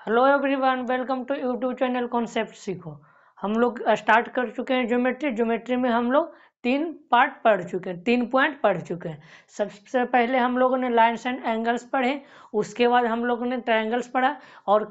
Hello everyone, welcome to YouTube channel concept सीखो। हम लोग स्टार्ट कर चुके हैं ज्योमेट्री में हम लोग 3 पार्ट पढ़ चुके हैं, 3 पॉइंट पढ़ चुके हैं। सबसे पहले हम लोगों ने लाइन्स एंड एंगल्स पढ़े, उसके बाद हम लोगों ने ट्रायंगल्स पढ़ा और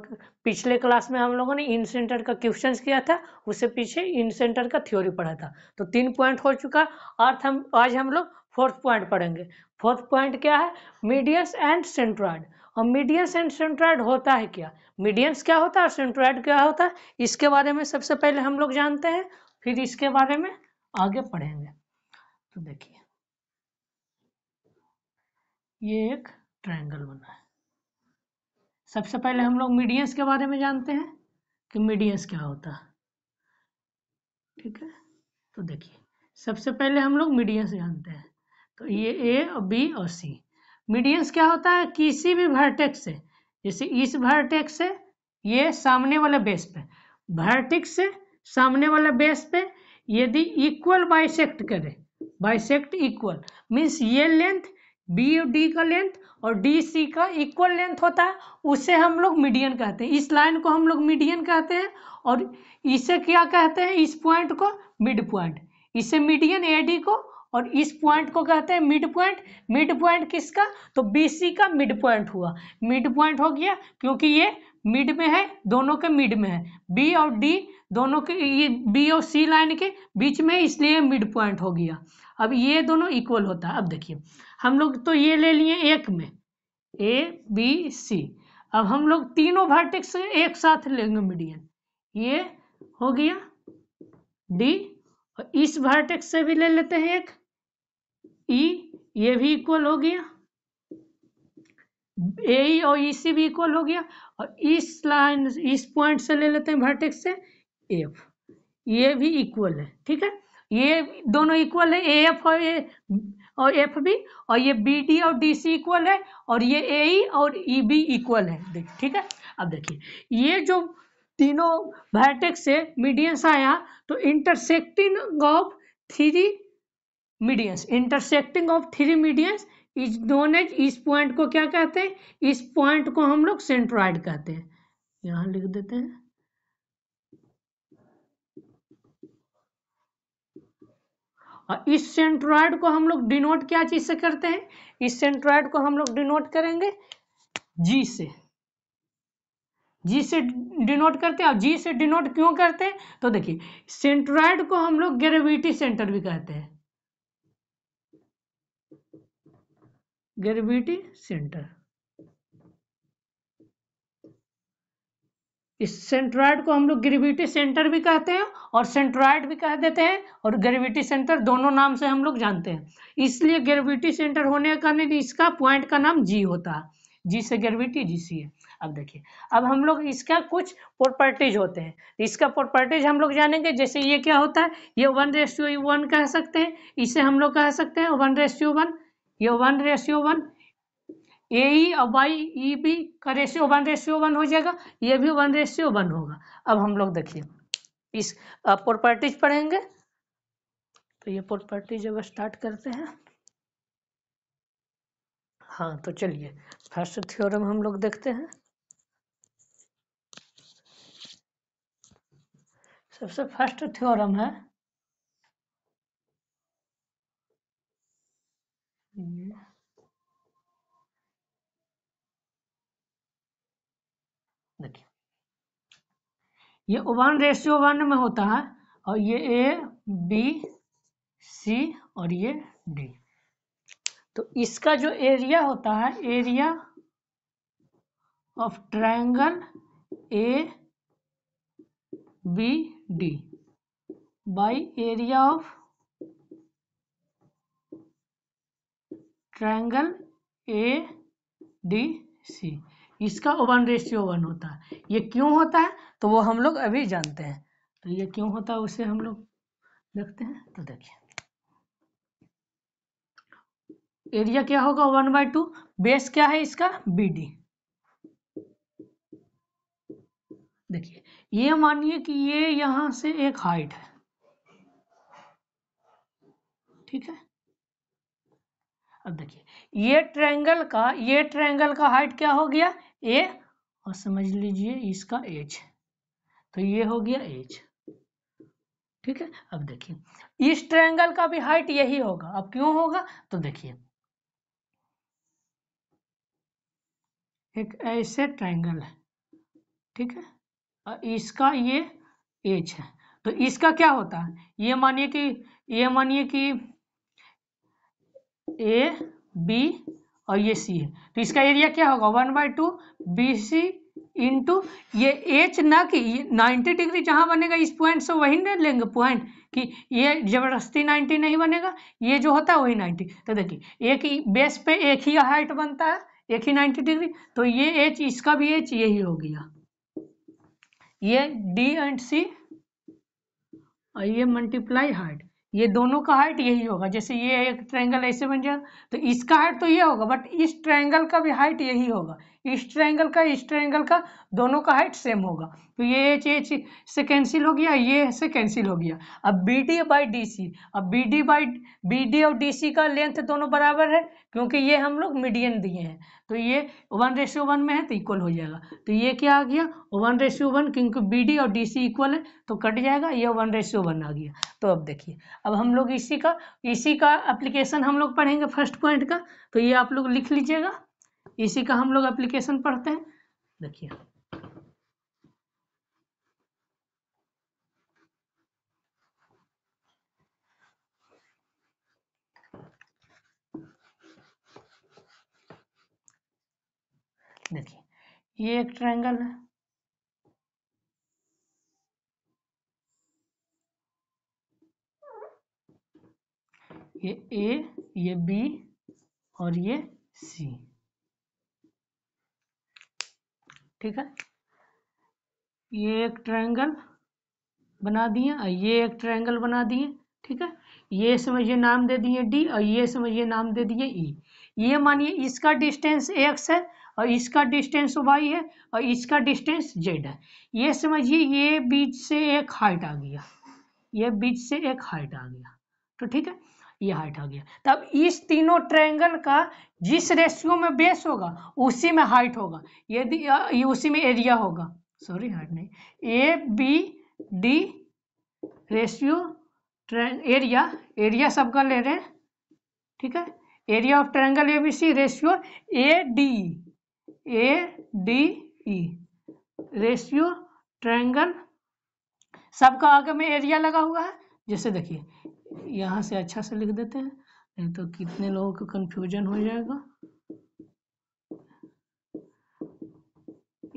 पिछले क्लास में हम लोगों ने इन सेंटर का क्वेश्चंस किया था, उससे पीछे इन सेंटर का थ्योरी पढ़ा था। तो 3 पॉइंट हो चुका। आज हम लोग 4th पॉइंट पढ़ेंगे। 4th पॉइंट क्या है? Medians and centroid. और मीडियंस एंड सेंट्रॉइड होता है क्या, मीडियंस क्या होता है और सेंट्रॉइड क्या होता है, इसके बारे में सबसे पहले हम लोग जानते हैं, फिर इसके बारे में आगे पढ़ेंगे। तो देखिए, ये एक ट्रायंगल बना है। सबसे पहले हम लोग मीडियंस के बारे में जानते हैं कि मीडियंस क्या होता है। ठीक है, तो देखिए, सबसे पहले हम लोग मीडियंस जानते हैं। तो ये ए और बी और सी। मीडियंस क्या होता है? किसी भी वर्टेक्स से, जैसे इस वर्टेक्स से ये सामने वाले बेस पे, वर्टेक्स से सामने वाले बेस पे यदि इक्वल बाइसेक्ट करे, बाइसेक्ट इक्वल मीन्स ये लेंथ बी और डी का लेंथ और डी सी का इक्वल लेंथ होता है, उसे हम लोग मीडियन कहते हैं। इस लाइन को हम लोग मीडियन कहते हैं और इसे क्या कहते हैं? इस पॉइंट को मिड पॉइंट। इसे मीडियन एडी को और इस पॉइंट को कहते हैं मिड पॉइंट। मिड पॉइंट किसका? तो बीसी का मिड पॉइंट हुआ। मिड पॉइंट हो गया क्योंकि ये मिड में है, दोनों के मिड में है, बी और डी दोनों के, ये बी और सी लाइन के बीच में, इसलिए मिड पॉइंट हो गया। अब ये दोनों इक्वल होता है। अब देखिए, हम लोग तो ये ले लिए एक में, ए बी सी। अब हम लोग तीनों वर्टेक्स एक साथ लेंगे मीडियन। ये हो गया डी और इस वर्टेक्स से भी ले लेते हैं एक ई, ये भी इक्वल हो गया, ए और ई सी भी इक्वल हो गया। और इस लाइन, इस पॉइंट से ले लेते हैं वर्टेक्स से एफ, ये भी इक्वल है। ठीक है, ये दोनों इक्वल है, ए एफ और एफ बी, और ये बी डी और डी सी इक्वल है, और ये ए ई और ई बी इक्वल है। ठीक है, अब देखिए, ये जो तीनों वर्टेक्स से मीडियंस आया, तो intersecting of three medians, intersecting of three medians is known as, इस पॉइंट को क्या कहते हैं? इस पॉइंट को हम लोग सेंट्रॉइड कहते हैं। यहां लिख देते हैं। और इस सेंट्रॉइड को हम लोग डिनोट क्या चीज से करते हैं? इस सेंट्रॉइड को हम लोग डिनोट करेंगे जी से। जी से डिनोट करते हैं। और जी से डिनोट क्यों करते हैं? तो देखिए, सेंट्रॉइड को हम लोग ग्रेविटी सेंटर भी कहते हैं, ग्रेविटी सेंटर। इस सेंट्रॉइड को हम लोग ग्रेविटी सेंटर भी कहते हैं और सेंट्रॉइड भी कह देते हैं, और ग्रेविटी सेंटर दोनों नाम से हम लोग जानते हैं। इसलिए ग्रेविटी सेंटर होने का कारण इसका पॉइंट का नाम जी होता है। जी से ग्रेविटी, जी सी है। अब देखिए, अब हम लोग इसका कुछ प्रॉपर्टीज होते हैं, इसका प्रॉपर्टीज हम लोग जानेंगे। जैसे ये क्या होता है? ये 1:1 कह सकते हैं, इसे हम लोग कह सकते हैं 1:1, ये 1:1, ए ई और वाई ई बी का रेशियो 1:1 हो जाएगा, ये भी 1:1 होगा। अब हम लोग देखिए, इस प्रॉपर्टीज पढ़ेंगे। तो ये प्रॉपर्टीज जब स्टार्ट करते हैं, हाँ तो चलिए फर्स्ट थ्योरम हम लोग देखते हैं। सबसे फर्स्ट थ्योरम है ये, देखिए, ये 1:1 में होता है, और ये ए बी सी और ये डी। तो इसका जो एरिया होता है, area of triangle A B D by area of triangle A D C, इसका 1:1 होता है। ये क्यों होता है तो वो हम लोग अभी जानते हैं। तो ये क्यों होता है उसे हम लोग देखते हैं। तो देखिए, एरिया क्या होगा? 1/2। बेस क्या है इसका? B D. देखिए, ये मानिए कि ये यहां से एक हाइट है, ठीक है। अब देखिए, ये ट्रायंगल का हाइट क्या हो गया? ए, और समझ लीजिए इसका एच, तो ये हो गया एच। ठीक है, अब देखिए इस ट्रायंगल का भी हाइट यही होगा। अब क्यों होगा, तो देखिए एक ऐसे ट्रायंगल है, ठीक है, और इसका ये एच है, तो इसका क्या होता है, ये मानिए कि ए बी और ये सी है, तो इसका एरिया क्या होगा 1/2 बी सी इंटू ये एच, ना कि 90 डिग्री जहां बनेगा इस पॉइंट से वही नहीं लेंगे पॉइंट, कि ये जबरदस्ती 90 नहीं बनेगा, ये जो होता है वही 90। तो देखिए एक ही बेस पे एक ही हाइट बनता है, एक ही 90 डिग्री, तो ये एच, इसका भी एच यही हो गया, ये डी एंड सी और ये मल्टीप्लाई हाइट, ये दोनों का हाइट यही होगा। जैसे ये एक ट्रायंगल ऐसे बन जाएगा तो इसका हाइट तो ये होगा, बट इस ट्रायंगल का भी हाइट यही होगा, इस ट्रायंगल का दोनों का हाइट सेम होगा। तो ये एच से कैंसिल हो गया, ये से कैंसिल हो गया। अब B D by D C, अब बी डी और डी सी का लेंथ दोनों बराबर है, क्योंकि ये हम लोग मीडियन दिए हैं, तो ये 1:1 में है तो इक्वल हो जाएगा। तो ये क्या आ गया 1:1, क्योंकि बी डी और डी सी इक्वल है तो कट जाएगा, ये 1:1 आ गया। तो अब देखिए, अब हम लोग इसी का एप्लीकेशन हम लोग पढ़ेंगे फर्स्ट पॉइंट का, तो ये आप लोग लिख लीजिएगा, इसी का हम लोग एप्लीकेशन पढ़ते हैं। देखिए देखिए ये एक ट्रायंगल है, ये ए, ये बी और ये सी, ठीक है, ये एक ट्रायंगल बना दिए और ये एक ट्रायंगल बना दिए, ठीक है, ये समझिए नाम दे दिए डी और ये समझिए नाम दे दिए ई। ये मानिए इसका डिस्टेंस एक्स है और इसका डिस्टेंस वाई है और इसका डिस्टेंस जेड है। ये समझिए ये बीच से एक हाइट आ गया, ये बीच से एक हाइट आ गया, तो ठीक है, ये हाइट आ गया। तब इस तीनों ट्रायंगल का जिस रेशियो में बेस होगा उसी में हाइट होगा, यदि उसी में एरिया होगा, सॉरी हाइट नहीं, A B D ratio area सबका ले रहे हैं, ठीक है, area of triangle ABC ratio A D E ratio triangle, सबका आगे में एरिया लगा हुआ है। जैसे देखिए यहाँ से अच्छा से लिख देते हैं, नहीं तो कितने लोगों को कंफ्यूजन हो जाएगा।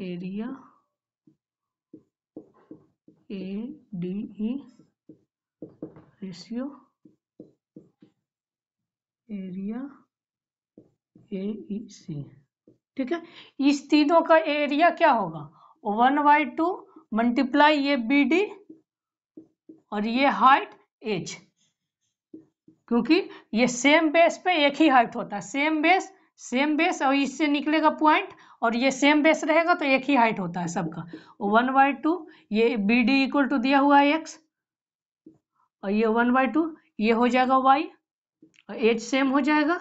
Area A D E ratio area A E C, ठीक है, इस तीनों का एरिया क्या होगा 1/2 मल्टीप्लाई ये बी डी और ये हाइट एच, क्योंकि ये सेम बेस पे एक ही हाइट होता है, सेम बेस और इससे निकलेगा पॉइंट और ये सेम बेस रहेगा तो एक ही हाइट होता है सबका। 1/2 ये बी डी इक्वल टू दिया हुआ है एक्स और ये 1/2 ये हो जाएगा वाई और एच सेम हो जाएगा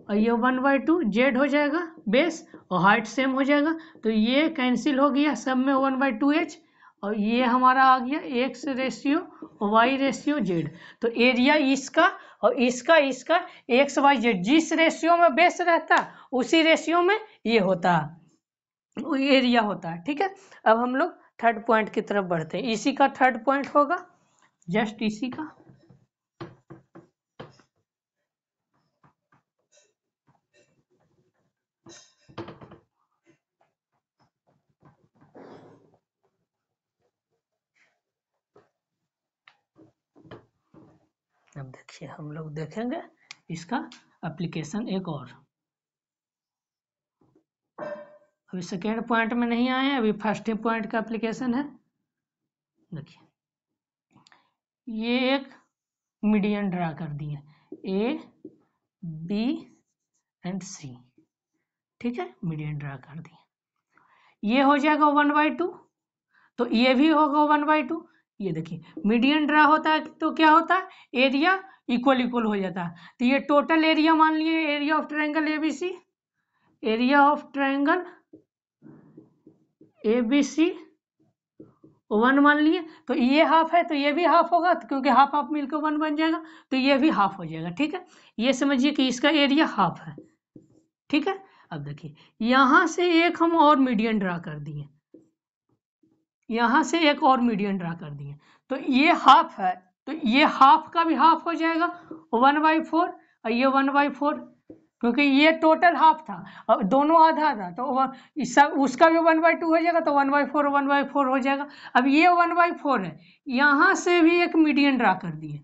और ये 1/2 जेड हो जाएगा बेस और हाइट सेम हो जाएगा, तो ये कैंसिल हो गया सब में 1/2 एच और ये हमारा आ गया X ratio Y ratio Z. तो एरिया इसका और इसका एक्स वाई जेड जिस रेशियो में बेस रहता है उसी रेशियो में ये होता है, एरिया होता है, ठीक है। अब हम लोग थर्ड पॉइंट की तरफ बढ़ते हैं, इसी का थर्ड पॉइंट होगा, जस्ट इसी का, अब देखिए हम लोग देखेंगे इसका एप्लीकेशन एक और, अभी सेकेंड पॉइंट में नहीं आए, अभी फर्स्ट ही पॉइंट का एप्लीकेशन है। देखिए ये एक मीडियन ड्रा कर दिए ए बी एंड सी, ठीक है, मीडियन ड्रा कर दिए, ये हो जाएगा 1/2 तो ये भी होगा 1/2। ये देखिए मीडियन ड्रा होता है तो क्या होता है एरिया इक्वल हो जाता है, तो ये टोटल एरिया मान लिए area of triangle ABC, area of triangle A B C 1 मान लिए, तो ये हाफ है तो ये भी हाफ होगा, तो क्योंकि हाफ हाफ मिलकर 1 बन जाएगा, तो ये भी हाफ हो जाएगा। ठीक है, ये समझिए कि इसका एरिया हाफ है। ठीक है, अब देखिए यहां से एक हम और मीडियन ड्रा कर दिए, यहां से एक और मीडियन ड्रा कर दिए, तो ये हाफ है, तो ये हाफ का भी हाफ हो जाएगा 1/4, और ये 1/4, क्योंकि ये टोटल हाफ था और दोनों आधा आधा, तो सब उसका भी 1/2 हो जाएगा, तो 1/4 1/4 हो जाएगा। अब ये 1/4 है, यहां से भी एक मीडियन ड्रा कर दिए,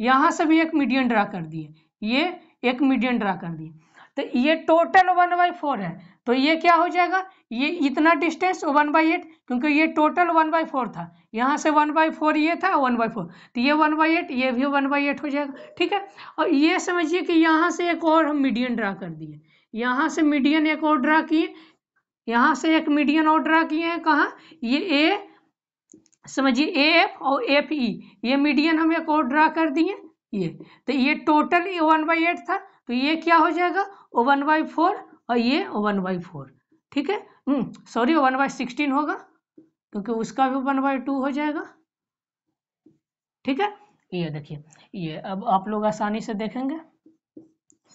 यहां से भी एक मीडियन ड्रा कर दिए, ये एक मीडियन ड्रा कर दिए, तो ये टोटल 1/4 है, तो ये क्या हो जाएगा, ये इतना डिस्टेंस 1/8, क्योंकि ये टोटल 1/4 था, यहाँ से 1/4 ये था 1/4, तो ये 1/8, ये भी 1/8 हो जाएगा। ठीक है, और ये समझिए कि यहाँ से एक और हम मीडियन ड्रा कर दिए, यहाँ से मीडियन एक और ड्रा किए, यहाँ से एक मीडियन और ड्रा किए हैं, कहाँ, ये ए, समझिए ए एफ और एफ ई, ये मीडियन हम एक और ड्रा कर दिए, ये, तो ये टोटल 1/8 था, तो ये क्या हो जाएगा 1/4, और ये 1/4। ठीक है, सॉरी 1/16 होगा, क्योंकि उसका भी 1/2 हो जाएगा। ठीक है, ये देखिए, ये अब आप लोग आसानी से देखेंगे।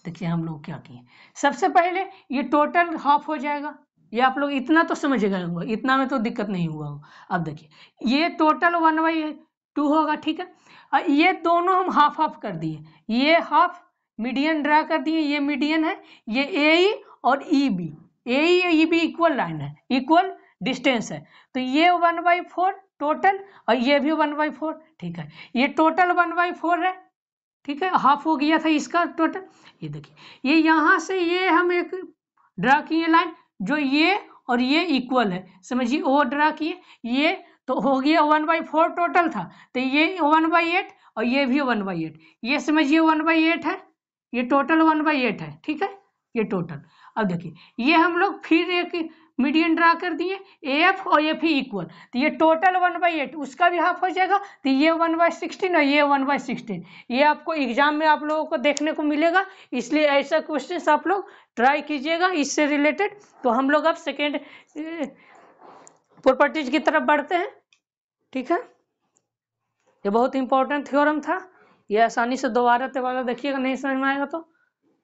देखिए हम लोग क्या किए, सबसे पहले ये टोटल हाफ हो जाएगा, ये आप लोग इतना तो समझ गए होंगे, इतना में तो दिक्कत नहीं हुआ होगा। अब देखिए ये टोटल 1/2 होगा। ठीक है, और ये दोनों हम हाफ हाफ कर दिए, ये हाफ मीडियन ड्रा कर दिए, ये मीडियन है, ये ए और E B, A B equal line है, इक्वल डिस्टेंस है, तो ये 1/4 टोटल, और ये भी 1/4। ठीक है, ये टोटल 1/4 है। ठीक है, हाफ हो गया था इसका टोटल। ये देखिए, ये यहाँ से ये हम एक ड्रा किए लाइन, जो ये और ये इक्वल है, समझिए वो ड्रा किए, ये तो हो गया 1/4 टोटल था, तो ये 1/8 और ये भी 1/8, ये समझिए 1/8 है, ये टोटल 1/8 है। ठीक है, ये टोटल। अब देखिए ये हम लोग फिर एक मीडियन ड्रा कर दिए, एफ और एफ ही इक्वल, तो ये टोटल 1/8, उसका भी हाफ हो जाएगा, तो ये 1/16 और ये 1/16, ये आपको एग्जाम में आप लोगों को देखने को मिलेगा, इसलिए ऐसा क्वेश्चन आप लोग ट्राई कीजिएगा इससे रिलेटेड। तो हम लोग अब सेकेंड प्रॉपर्टीज की तरफ बढ़ते हैं। ठीक है, ये बहुत इंपॉर्टेंट थ्योरम था, ये आसानी से दोबारा देखिएगा, नहीं समझ में आएगा तो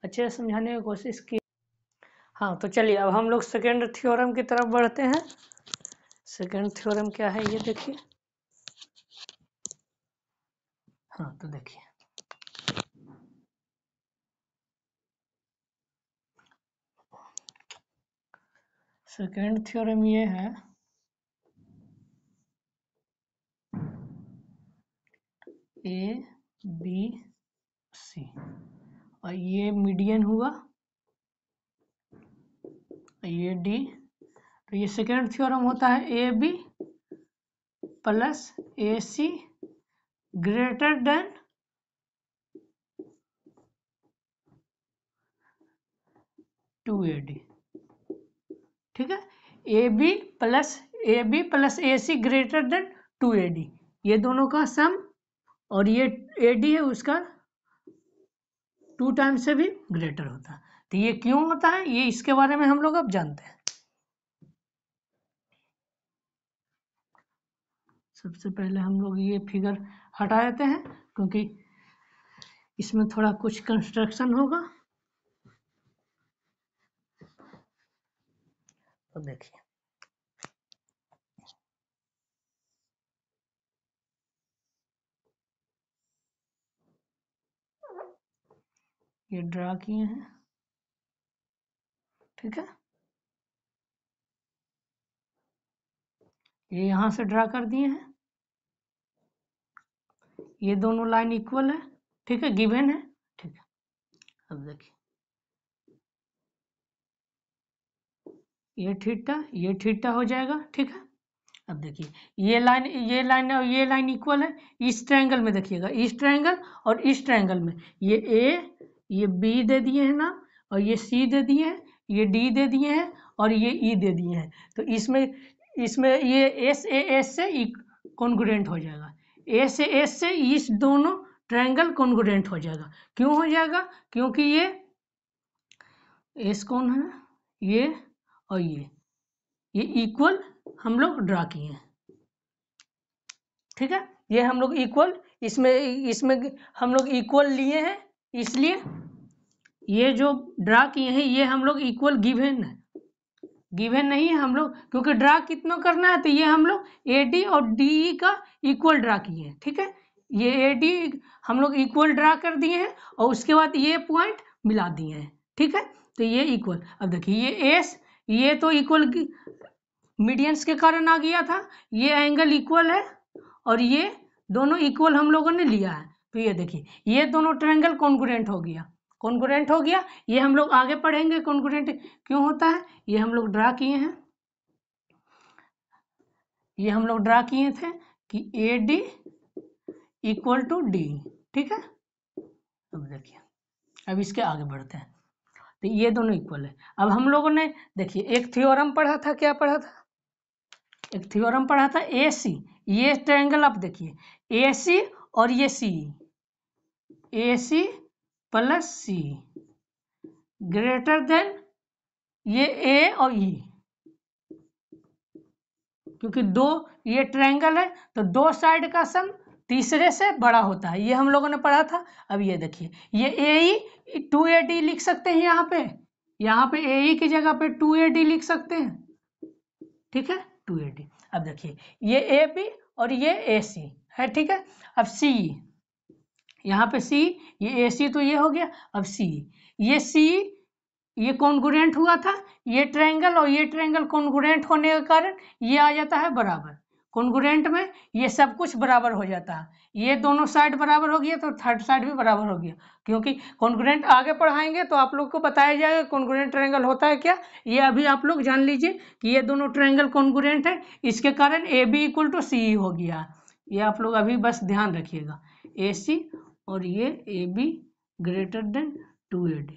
अच्छे से समझाने की कोशिश की। हाँ, तो चलिए अब हम लोग सेकेंड थ्योरम की तरफ बढ़ते हैं। सेकेंड थ्योरम क्या है ये देखिए। हाँ, तो देखिए सेकेंड थ्योरम ये है, ए बी सी, और ये मीडियन हुआ, ये डी, तो ये सेकेंड थ्योरम होता है A B plus A C greater than 2AD। ठीक है, A B plus A C greater than 2AD, ये दोनों का सम, और ये AD है उसका 2 टाइम्स से भी ग्रेटर होता है। तो ये क्यों होता है, ये इसके बारे में हम लोग अब जानते हैं। सबसे पहले हम लोग ये फिगर हटा देते हैं, क्योंकि इसमें थोड़ा कुछ कंस्ट्रक्शन होगा। तो देखिए ये ड्रा किए हैं। ठीक है, ये यहां से ड्रा कर दिए हैं, ये दोनों लाइन इक्वल है। ठीक है, गिवन है। ठीक है, अब देखिए ये थीटा हो जाएगा। ठीक है, अब देखिए ये लाइन इक्वल है, इस ट्रायंगल में देखिएगा, इस ट्रायंगल और इस ट्रायंगल में ये ए, ये बी दे दिए हैं नाम, और ये सी दे दिए हैं, ये डी दे दिए हैं, और ये ई दे दिए हैं, तो इसमें ये एस से कॉन्ग्रुएंट हो जाएगा, एस से इस दोनों ट्रायंगल कॉन्ग्रुएंट हो जाएगा। क्यों हो जाएगा, क्योंकि ये एस कौन है, ये और ये ये इक्वल हम लोग ड्रा किए हैं, ठीक है। ये हम लोग इक्वल इसमें हम लोग इक्वल लिए हैं, इसलिए ये जो ड्रा किए हैं ये हम लोग इक्वल गिवन है, गिवन नहीं है हम लोग, क्योंकि ड्रा कितना करना है तो ये हम लोग AD और DE का इक्वल ड्रा किए हैं, ठीक है। ये AD हम लोग इक्वल ड्रा कर दिए हैं और उसके बाद ये पॉइंट मिला दिए हैं, ठीक है। तो ये इक्वल, अब देखिए ये एस, ये तो इक्वल मीडियंस के कारण आ गया था, ये एंगल इक्वल है और ये दोनों इक्वल हम लोगों ने लिया है, तो ये देखिए ये दोनों ट्रायंगल कॉन्ग्रुएंट हो गया, कॉन्ग्रुएंट हो गया। ये हम लोग आगे पढ़ेंगे कॉन्ग्रुएंट क्यों होता है, ये हम लोग ड्रा किए हैं, ये हम लोग ड्रा किए थे कि AD इक्वल टू D, ठीक है। अब देखिए, अब इसके आगे बढ़ते हैं, तो ये दोनों इक्वल है। अब हम लोगों ने देखिए एक थ्योरम पढ़ा था, क्या पढ़ा था, एक थ्योरम पढ़ा था AC, ये ट्रायंगल आप देखिए AC और ये CE, AC plus C greater than ये A और E, क्योंकि दो ये ट्रायंगल है तो दो साइड का सम तीसरे से बड़ा होता है, ये हम लोगों ने पढ़ा था। अब ये देखिए ये AE 2AD लिख सकते हैं, यहाँ पे AE की जगह पे 2AD लिख सकते हैं, ठीक है 2AD। अब देखिए ये AB और ये AC है, ठीक है। अब CE, यहाँ पे C, ये AC तो ये हो गया, अब CE, ये CE ये कॉन्ग्रुएंट हुआ था, ये ट्रायंगल और ये ट्रायंगल कॉन्ग्रुएंट होने के कारण ये आ जाता है बराबर, कॉन्ग्रुएंट में ये सब कुछ बराबर हो जाता है, ये दोनों साइड बराबर हो गया तो थर्ड साइड भी बराबर हो गया, क्योंकि कॉन्ग्रुएंट आगे पढ़ाएंगे तो आप लोग को बताया जाएगा कॉन्ग्रुएंट ट्रायंगल होता है क्या। ये अभी आप लोग जान लीजिए कि ये दोनों ट्रायंगल कॉन्ग्रुएंट है, इसके कारण AB इक्वल टू CE हो गया, ये आप लोग अभी बस ध्यान रखिएगा, AC और ये AB ग्रेटर देन 2AD,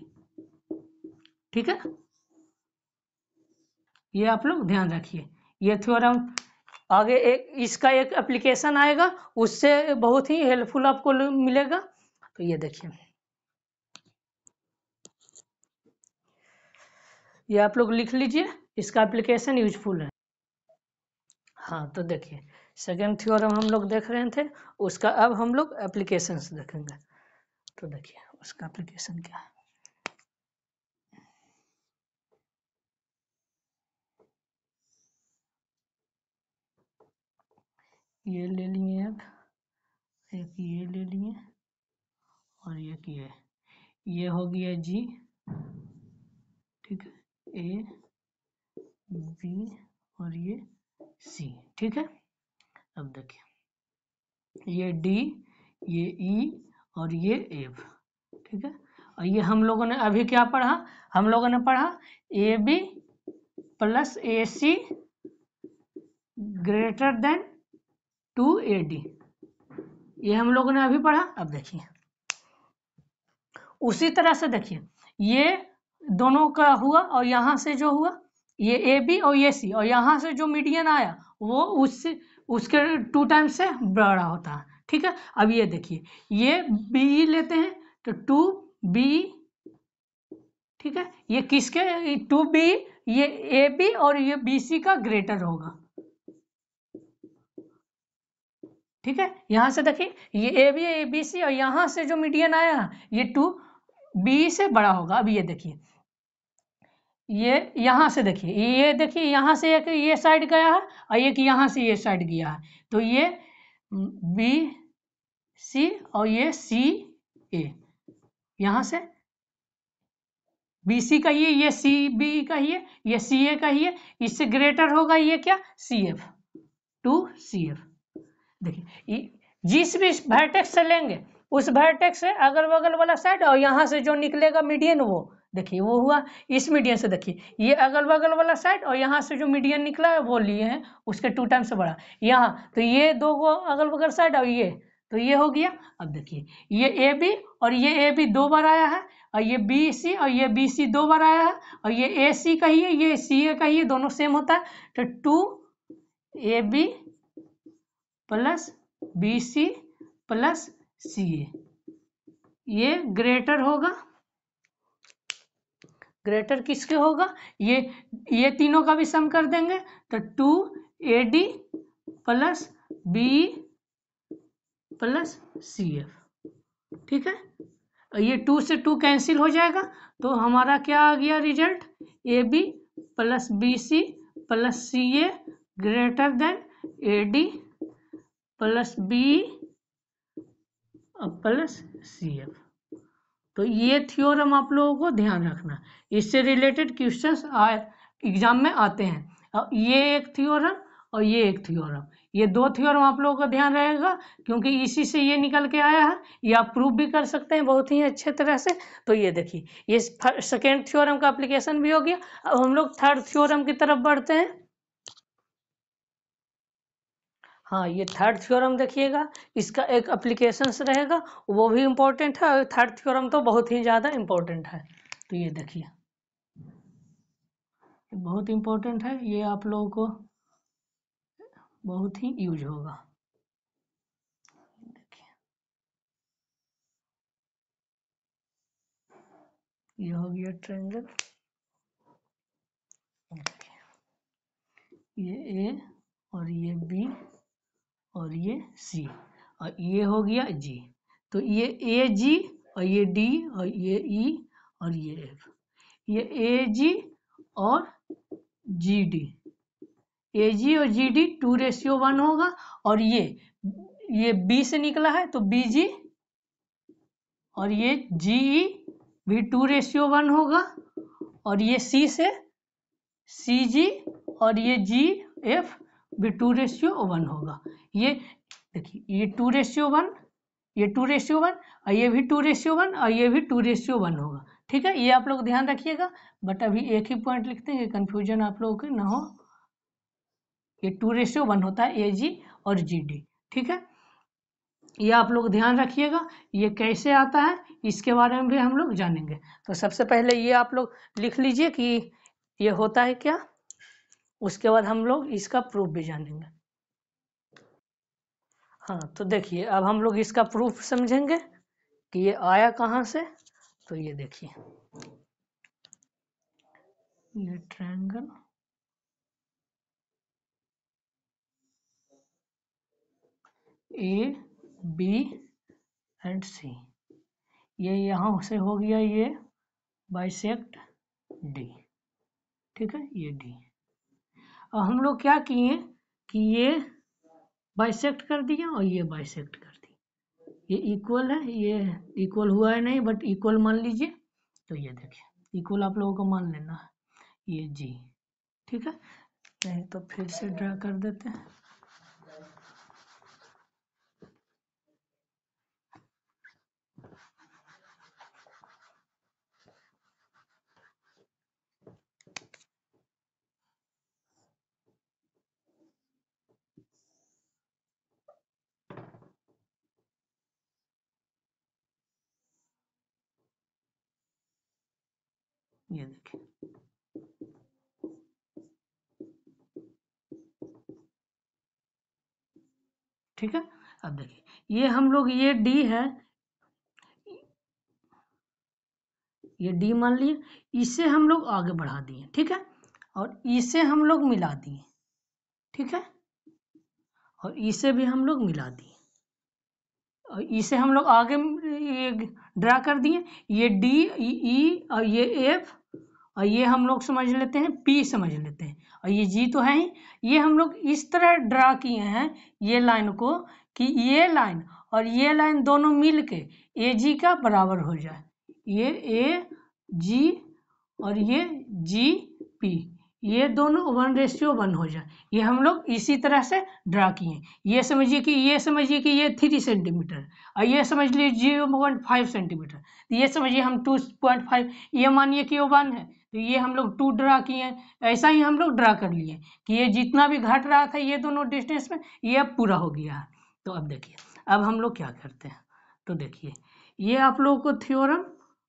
ठीक है। ये आप लोग ध्यान रखिए, ये थ्योरम आगे एक इसका एक एप्लीकेशन आएगा, उससे बहुत ही हेल्पफुल आपको मिलेगा। तो ये देखिए, ये आप लोग लिख लीजिए, इसका एप्लीकेशन यूजफुल है। हाँ तो देखिए सेकेंड थ्योरम हम लोग देख रहे थे, उसका अब हम लोग एप्लीकेशंस देखेंगे। तो देखिए उसका एप्लीकेशन क्या है, ये ले लिए, एक ये ले लिए और एक ये हो गया G, ठीक है, A B और ये C, ठीक है। अब देखिए ये D, ये E और ये F, ठीक है। और ये हम लोगों ने अभी क्या पढ़ा, हम लोगों ने पढ़ा AB plus AC greater than 2AD, ये हम लोगों ने अभी पढ़ा। अब देखिए उसी तरह से देखिए ये दोनों का हुआ और यहाँ से जो हुआ ये AB और ये C, और यहाँ से जो मीडियन आया वो उसके 2 टाइम्स से बड़ा होता है, ठीक है। अब ये देखिए ये BE लेते हैं तो 2BE, ठीक है, ये किसके 2B, ये AB और ये BC का ग्रेटर होगा, ठीक है। यहाँ से देखिए ये AB ABC और यहाँ से जो मीडियन आया ये 2BE से बड़ा होगा। अब ये देखिए ये यहाँ से देखिए यहाँ से एक ये साइड गया है और एक यहाँ से ये साइड गया है, तो ये BC और ये CA, यहाँ से BC का ये CB का ये CA का इससे ग्रेटर होगा ये क्या CF, 2CF। देखिए जिस भी वर्टेक्स से लेंगे उस वर्टेक्स से अगल बगल वाला साइड और यहाँ से जो निकलेगा मीडियन वो देखिए वो हुआ इस मीडियन से, देखिए ये अगल बगल वाला साइड और यहाँ से जो मीडियन निकला है वो लिए हैं उसके 2 टाइम्स से बड़ा, यहाँ तो ये दो अगल बगल साइड और ये तो ये हो गया। अब देखिए ये AB और ये AB 2 बार आया है और ये BC और ये BC 2 बार आया है और ये AC का ये CA का दोनों सेम होता है, तो 2AB plus BC plus CA ये ग्रेटर होगा ग्रेटर किसके होगा, ये तीनों का भी सम कर देंगे तो 2AD plus BE plus CF, ठीक है। ये 2 से 2 कैंसिल हो जाएगा तो हमारा क्या आ गया result, AB plus BC plus CA greater than AD plus BE plus CF। तो ये थ्योरम आप लोगों को ध्यान रखना, इससे रिलेटेड क्वेश्चंस एग्जाम में आते हैं। ये एक थ्योरम और ये एक थ्योरम, ये दो थ्योरम आप लोगों का ध्यान रहेगा क्योंकि इसी से ये निकल के आया है, ये आप प्रूव भी कर सकते हैं बहुत ही अच्छे तरह से। तो ये देखिए ये सेकेंड थ्योरम का एप्लीकेशन भी हो गया। अब हम लोग थर्ड थ्योरम की तरफ बढ़ते हैं। हाँ, ये थर्ड थ्योरम देखिएगा, इसका एक एप्लीकेशन रहेगा, वो भी इम्पोर्टेंट है, और थर्ड थ्योरम तो बहुत ही ज़्यादा इम्पोर्टेंट है। तो ये देखिए बहुत इम्पोर्टेंट है, ये आप लोगों को बहुत ही यूज होगा। देखिए ये हो गया ट्रायंगल, ये A और ये B और ये C और ये हो गया G। तो ये AG और ये D और ये E और ये F, ये AG और GD, AG और GD 2:1 होगा। और ये B से निकला है तो BG और ये GE भी 2:1 होगा। और ये C से CG और ये GF भी 2:1 होगा। ये देखिए ये 2:1, ये 2:1 और ये भी 2:1 और ये भी 2:1 होगा, ठीक है। ये आप लोग ध्यान रखिएगा, बट अभी एक ही पॉइंट लिखते हैं, कंफ्यूजन आप लोगों को ना हो। ये 2:1 होता है AG और GD, ठीक है। ये आप लोग ध्यान रखिएगा, ये कैसे आता है इसके बारे में भी हम लोग जानेंगे। तो सबसे पहले ये आप लोग लिख लीजिए कि ये होता है क्या, उसके बाद हम लोग इसका प्रूफ भी जानेंगे। हाँ तो देखिए अब हम लोग इसका प्रूफ समझेंगे कि ये आया कहाँ से। तो ये देखिए ये ट्रायंगल AB एंड C, ये यहाँ से हो गया ये बाइसेक्ट D, ठीक है, ये D। अब हम लोग क्या किए कि ये बाइसेक्ट कर दिया और ये बाइसेक्ट कर दिया, ये इक्वल है, ये इक्वल हुआ है नहीं बट इक्वल मान लीजिए। तो ये देखिए इक्वल आप लोगों को मान लेना है, ये G, ठीक है। नहीं तो फिर से ड्रा कर देते हैं। ये देखिए ठीक है। अब देखिए ये हम लोग ये D है, ये D मान लिए, इसे हम लोग आगे बढ़ा दिए, ठीक है, और इसे हम लोग मिला दिए, ठीक है, और इसे भी हम लोग मिला दिए, और इसे हम लोग आगे ड्रा कर दिए, ये D E और ये F और ये हम लोग समझ लेते हैं P समझ लेते हैं, और ये G तो है ही। ये हम लोग इस तरह ड्रा किए हैं ये लाइन को कि ये लाइन और ये लाइन दोनों मिल के AG का बराबर हो जाए, ये AG और ये GP ये दोनों 1:1 हो जाए। ये हम लोग इसी तरह से ड्रा किए, ये समझिए कि ये 3 सेंटीमीटर और ये समझ लीजिए 0.5 सेंटीमीटर, ये समझिए हम 2.5, ये मानिए कि वो 1 है तो ये हम लोग 2 ड्रा किए। ऐसा ही हम लोग ड्रा कर लिए कि ये जितना भी घट रहा था ये दोनों डिस्टेंस में ये अब पूरा हो गया है। तो अब देखिए अब हम लोग क्या करते हैं, तो देखिए ये आप लोगों को थ्योरम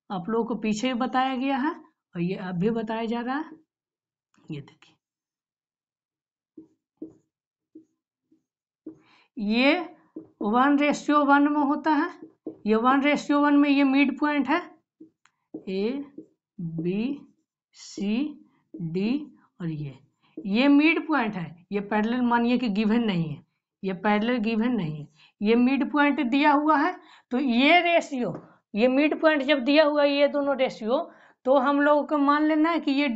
आप लोगों को पीछे भी बताया गया है और ये अब भी बताया जा रहा है। ये देखिए ये 1:1 में होता है, ये 1:1 में ये मिड पॉइंट है A B सी डी और ये मिड पॉइंट है, ये पैरेलल मानिए कि गिवन नहीं है, ये पैरेलल गिवन नहीं है, ये मिड पॉइंट दिया हुआ है। तो ये रेशियो, ये मिड पॉइंट जब दिया हुआ है ये दोनों रेशियो, तो हम लोगों को मान लेना है कि ये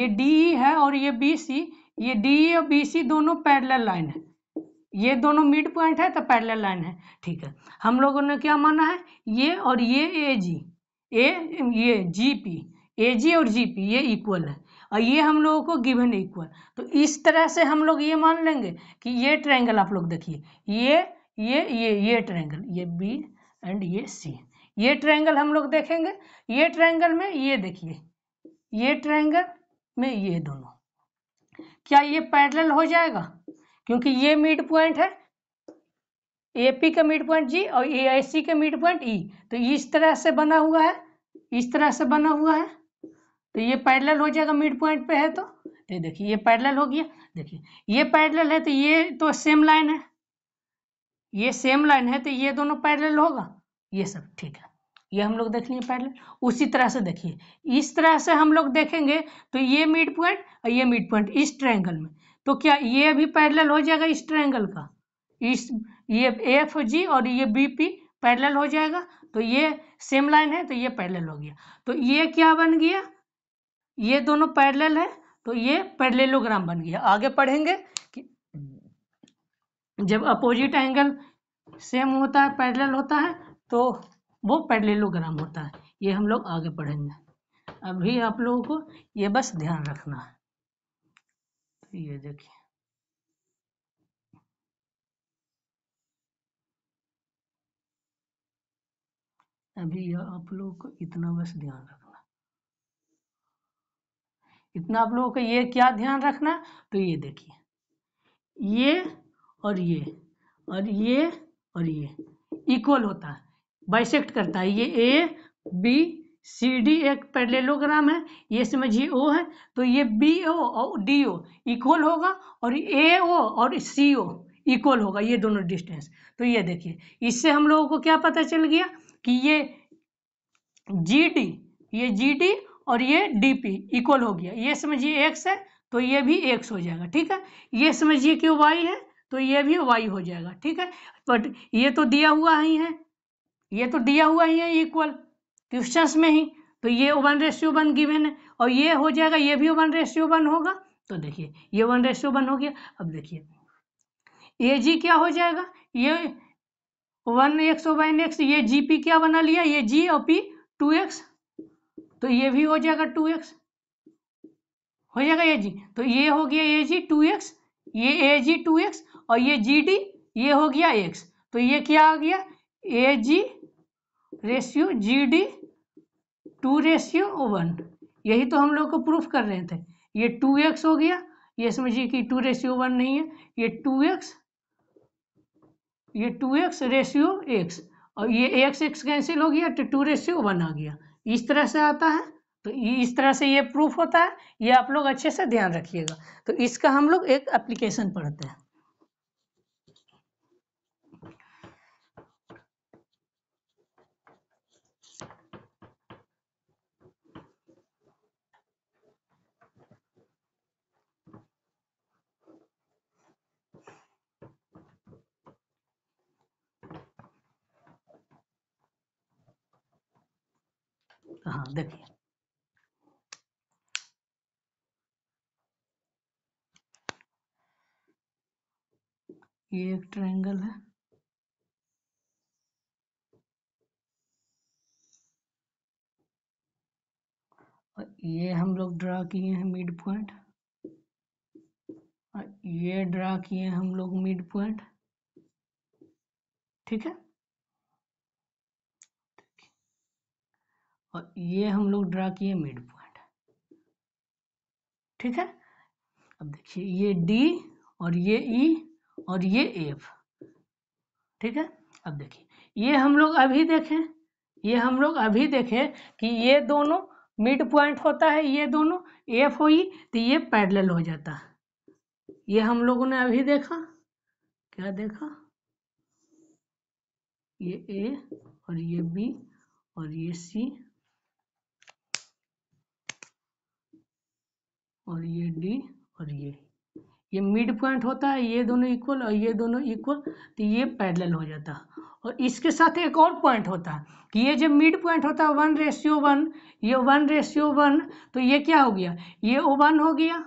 डी है और ये बी सी, ये डी और बी सी दोनों पैरेलल लाइन है, ये दोनों मिड पॉइंट है तो पैरेलल लाइन है। ठीक है, हम लोगों ने क्या माना है, ये और ये ए जी, ये जी पी, ए जी और जी पी ये इक्वल है, और ये हम लोगों को गिवन इक्वल। तो इस तरह से हम लोग ये मान लेंगे कि ये ट्रायंगल, आप लोग देखिए, ये ट्रायंगल, ये बी एंड ये सी, ये ट्रायंगल हम लोग देखेंगे, ये ट्रायंगल में ये देखिए, ये ट्रायंगल में ये दोनों, क्या ये पैरेलल हो जाएगा? क्योंकि ये मिड पॉइंट है, एपी का मिड पॉइंट जी और एआईसी का मिड पॉइंट ई, तो इस तरह से बना हुआ है, इस तरह से बना हुआ है, तो ये पैरेलल हो जाएगा मिड पॉइंट पे है। तो ये देखिए ये पैरेलल हो गया, देखिए ये पैरेलल है तो ये तो सेम लाइन है, ये सेम लाइन है तो ये दोनों पैरेलल होगा, ये सब ठीक है, ये हम लोग देख लिए पैरेलल। उसी तरह से देखिए, इस तरह से हम लोग देखेंगे तो ये मिड पॉइंट और ये मिड पॉइंट इस ट्रायंगल में, तो क्या ये भी पैरेलल हो जाएगा इस ट्रायंगल का, इस ये एफ जी और ये बी पी पैरेलल हो जाएगा, तो ये सेम लाइन है तो ये पैरेलल हो गया। तो ये क्या बन गया, ये दोनों पैरेलल है तो ये पैरेललोग्राम बन गया। आगे पढ़ेंगे कि जब अपोजिट एंगल सेम होता है, पैरेलल होता है, तो वो पैरेललोग्राम होता है, ये हम लोग आगे पढ़ेंगे। अभी आप लोगों को ये बस ध्यान रखना है। तो ये देखिए, अभी आप लोगों को इतना बस ध्यान रखना, इतना आप लोगों को ये क्या ध्यान रखना, तो ये देखिए, ये और ये और ये और ये इक्वल होता है, बाइसेक्ट करता है, ये ए बी सी डी एक पैरेललोग्राम है, ये समझिए ओ है, तो ये बी ओ और डी ओ इक्वल होगा और ए ओ और सी ओ इक्वल होगा, ये दोनों डिस्टेंस। तो ये देखिए, इससे हम लोगों को क्या पता चल गया कि ये जी डी और ये डी पी इक्वल हो गया, ये समझिए एक्स है तो ये भी एक्स हो जाएगा, ठीक है, ये समझिए कि वाई है तो ये भी वाई हो जाएगा, ठीक है। बट ये तो दिया हुआ ही है, ये तो दिया हुआ ही है इक्वल क्वेश्चंस में ही, तो ये 1:1 गिवन है, और ये हो जाएगा, ये भी 1:1 होगा। तो देखिए ये 1:1 हो गया। अब देखिए ए जी क्या हो जाएगा, ये 1x/x, ये जी पी क्या बना लिया, ये जी और पी 2x, तो ये भी हो जाएगा 2x हो जाएगा ये जी, तो ये हो गया ए जी 2x, ये ए जी 2x और ये जी डी ये हो गया x, तो ये क्या आ गया, ए जी रेशियो जी डी 2:1, यही तो हम लोग को प्रूफ कर रहे थे। ये 2x हो गया, ये समझिए कि 2:1 नहीं है, ये 2x, ये 2x रेशियो x, और ये x कैंसिल हो गया तो 2:1 आ गया, इस तरह से आता है। तो इस तरह से ये प्रूफ होता है, ये आप लोग अच्छे से ध्यान रखिएगा। तो इसका हम लोग एक एप्लीकेशन पढ़ते हैं। हाँ देखिए, ये एक ट्रायंगल है, और ये हम लोग ड्रा किए हैं मिड पॉइंट, और ये ड्रा किए हैं हम लोग मिड पॉइंट, ठीक है, और ये हम लोग ड्रा किए मिड पॉइंट, ठीक है। अब देखिए ये डी और ये ई और ये एफ, ठीक है। अब देखिए ये हम लोग अभी देखें, ये हम लोग अभी देखें कि ये दोनों मिड पॉइंट होता है, ये दोनों एफ हुई तो ये पैरेलल हो जाता है, ये हम लोगों ने अभी देखा, क्या देखा, ये ए और ये बी और ये सी, और ये डी और ये मिड पॉइंट होता है, ये दोनों इक्वल और ये दोनों इक्वल, तो ये पैरेलल हो जाता है। और इसके साथ एक और पॉइंट होता है कि ये जब मिड पॉइंट होता है 1:1, ये 1:1, तो ये क्या हो गया, ये O1 हो गया,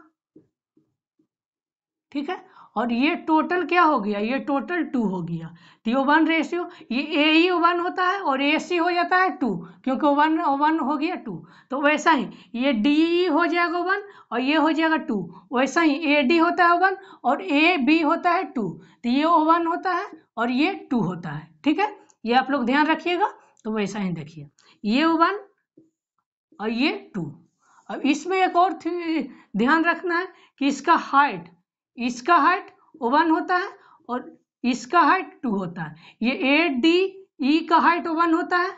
ठीक है। और ये टोटल क्या हो गया, ये टोटल 2 हो गया। तो ये 1:, ये ए O1 होता है और AC हो जाता है 2, क्योंकि 1 हो गया 2। तो वैसा ही ये DE हो जाएगा 1 और ये हो जाएगा 2। वैसा ही AD होता है 1 और AB होता है 2। तो ये O1 होता है और ये 2 होता है, ठीक है। ये आप लोग ध्यान रखिएगा। तो वैसा ही देखिए, ये O1 और ये 2। अब इसमें एक और ध्यान रखना है कि इसका हाइट O1 होता है और इसका हाइट 2 होता है। ये ADE का हाइट O1 होता है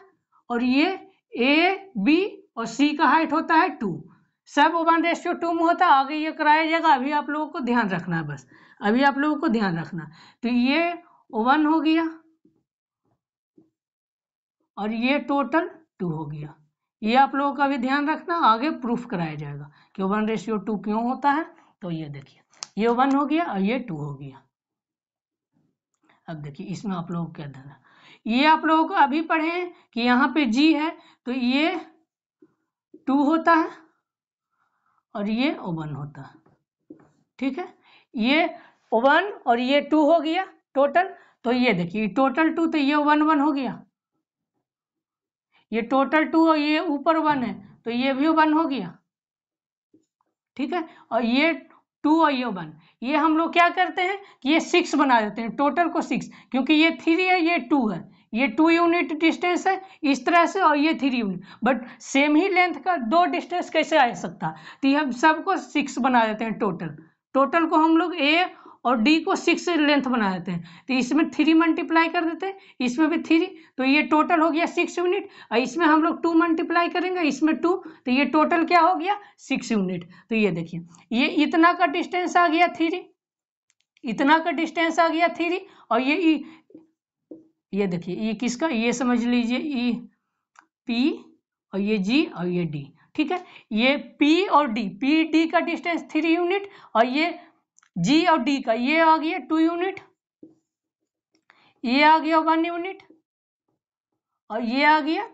और ये AB और C का हाइट होता है 2। सब 1:2 में होता है। आगे ये कराया जाएगा, अभी आप लोगों को ध्यान रखना है, बस अभी आप लोगों को ध्यान रखना। तो ये O1 हो गया और ये टोटल 2 हो गया। ये आप लोगों का भी ध्यान रखना, आगे प्रूफ कराया जाएगा कि 1:2 क्यों होता है। तो ये देखिए, ये 1 हो गया और ये 2 हो गया। अब देखिए इसमें आप लोगों को क्या ध्यान, ये आप लोगों को अभी पढ़े हैं कि यहाँ पे G है तो ये 2 होता है और ये O1 होता है, ठीक है। ये O1 और ये 2 हो गया टोटल। तो ये देखिए टोटल 2, तो ये 1 हो गया, ये टोटल 2 और ये ऊपर 1 है तो ये भी 1 हो गया, ठीक है। और ये 2 और ये 1, ये हम लोग क्या करते हैं कि ये 6 बना देते हैं, टोटल को 6, क्योंकि ये 3 है ये 2 है, ये 2 यूनिट डिस्टेंस है इस तरह से और ये 3 unit, but same he length का 2 डिस्टेंस कैसे आ सकता है। तो हम सबको 6 बना देते हैं, टोटल को हम लोग A और D को 6 लेंथ बना देते हैं। तो इसमें 3 मल्टीप्लाई कर देते हैं, इसमें भी 3, तो ये टोटल हो गया 6 यूनिट। और इसमें हम लोग 2 मल्टीप्लाई करेंगे, इसमें 2, तो ये टोटल क्या हो गया 6 यूनिट। तो ये देखिए ये इतना का डिस्टेंस आ गया 3, इतना का डिस्टेंस आ गया 3। और ये देखिए ये किसका, ये समझ लीजिए E P और ये G और ये D, ठीक है। ये P और D, PD का डिस्टेंस 3 यूनिट और ये G और D का ये आ गया 2 यूनिट, ये आ गया 1 यूनिट और ये आ गया,